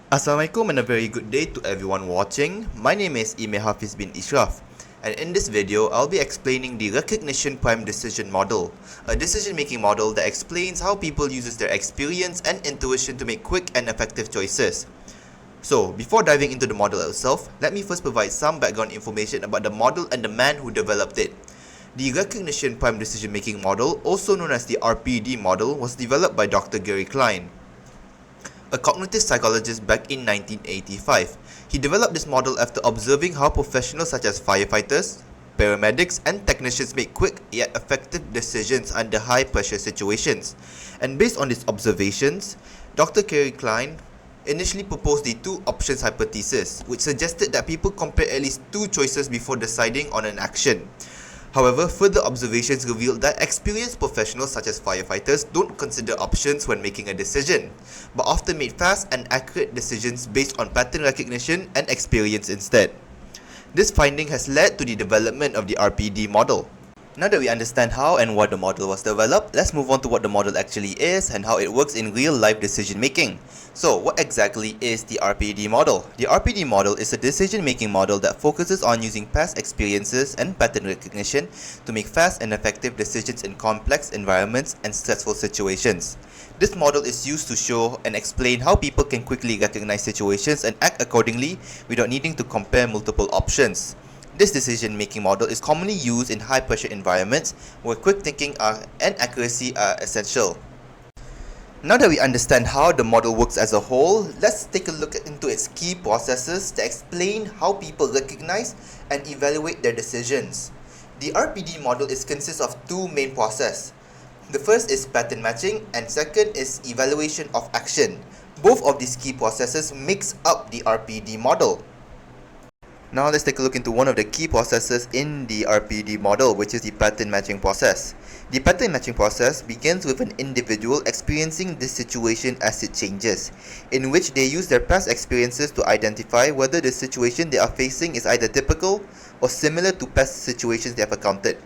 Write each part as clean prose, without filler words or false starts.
Assalamualaikum and a very good day to everyone watching. My name is Hafiz bin Isyraf, and in this video I'll be explaining the recognition prime decision model, a decision-making model that explains how people uses their experience and intuition to make quick and effective choices. So, before diving into the model itself, let me first provide some background information about the model and the man who developed it. The recognition prime decision-making model, also known as the RPD model, was developed by Dr. Gary Klein, a cognitive psychologist back in 1985. He developed this model after observing how professionals such as firefighters, paramedics, and technicians make quick yet effective decisions under high-pressure situations. And based on these observations, Dr. Gary Klein initially proposed the two options hypothesis, which suggested that people compare at least two choices before deciding on an action. However, further observations revealed that experienced professionals such as firefighters don't consider options when making a decision, but often made fast and accurate decisions based on pattern recognition and experience instead. This finding has led to the development of the RPD model. Now that we understand how and why the model was developed, let's move on to what the model actually is and how it works in real-life decision making. So, what exactly is the RPD model? The RPD model is a decision-making model that focuses on using past experiences and pattern recognition to make fast and effective decisions in complex environments and stressful situations. This model is used to show and explain how people can quickly recognize situations and act accordingly without needing to compare multiple options. This decision-making model is commonly used in high-pressure environments where quick thinking and accuracy are essential. Now that we understand how the model works as a whole, let's take a look into its key processes to explain how people recognize and evaluate their decisions. The RPD model consists of two main processes. The first is pattern matching and second is evaluation of action. Both of these key processes makes up the RPD model. Now let's take a look into one of the key processes in the RPD model, which is the pattern matching process. The pattern matching process begins with an individual experiencing this situation as it changes, in which they use their past experiences to identify whether the situation they are facing is either typical or similar to past situations they have encountered.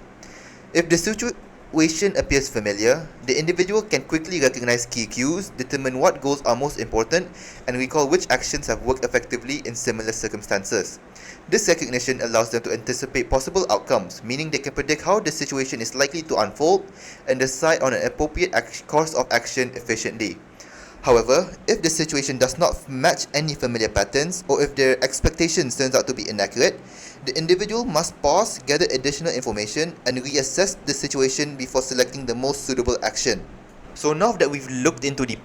If the situation appears familiar, the individual can quickly recognize key cues, determine what goals are most important, and recall which actions have worked effectively in similar circumstances. This recognition allows them to anticipate possible outcomes, meaning they can predict how the situation is likely to unfold and decide on an appropriate course of action efficiently. However, if the situation does not match any familiar patterns, or if their expectations turns out to be inaccurate, the individual must pause, gather additional information, and reassess the situation before selecting the most suitable action. So now that we've looked into the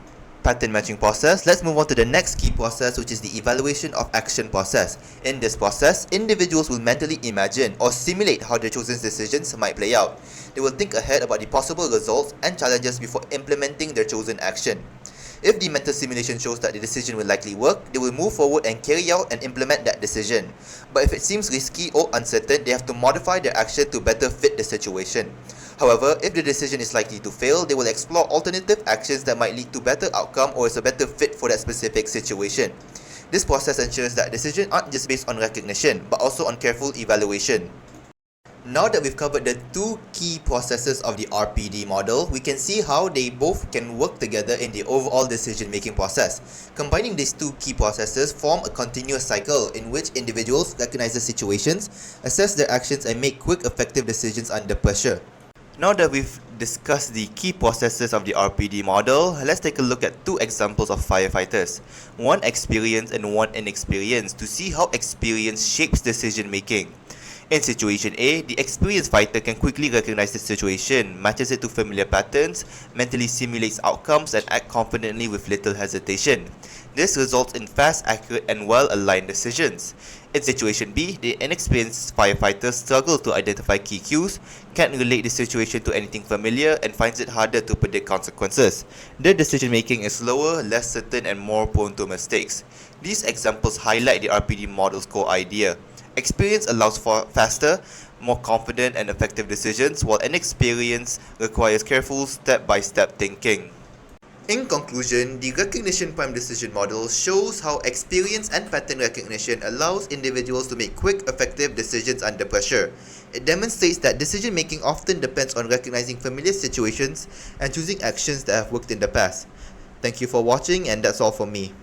pattern matching process, let's move on to the next key process, which is the evaluation of action process. In this process, individuals will mentally imagine or simulate how their chosen decisions might play out. They will think ahead about the possible results and challenges before implementing their chosen action. If the mental simulation shows that the decision will likely work, they will move forward and carry out and implement that decision. But if it seems risky or uncertain, they have to modify their action to better fit the situation. However, if the decision is likely to fail, they will explore alternative actions that might lead to better outcome or is a better fit for that specific situation. This process ensures that decisions aren't just based on recognition, but also on careful evaluation. Now that we've covered the two key processes of the RPD model, we can see how they both can work together in the overall decision-making process. Combining these two key processes form a continuous cycle in which individuals recognize the situations, assess their actions, and make quick, effective decisions under pressure. Now that we've discussed the key processes of the RPD model, let's take a look at two examples of firefighters, one experienced and one inexperienced, to see how experience shapes decision making. In situation A, the experienced fighter can quickly recognize the situation, matches it to familiar patterns, mentally simulates outcomes, and acts confidently with little hesitation. This results in fast, accurate, and well-aligned decisions. In situation B, the inexperienced firefighter struggles to identify key cues, can't relate the situation to anything familiar, and finds it harder to predict consequences. Their decision-making is slower, less certain, and more prone to mistakes. These examples highlight the RPD model's core idea. Experience allows for faster, more confident and effective decisions, while inexperience requires careful step-by-step thinking. In conclusion, the recognition prime decision model shows how experience and pattern recognition allows individuals to make quick, effective decisions under pressure. It demonstrates that decision making often depends on recognizing familiar situations and choosing actions that have worked in the past. Thank you for watching, and that's all from me.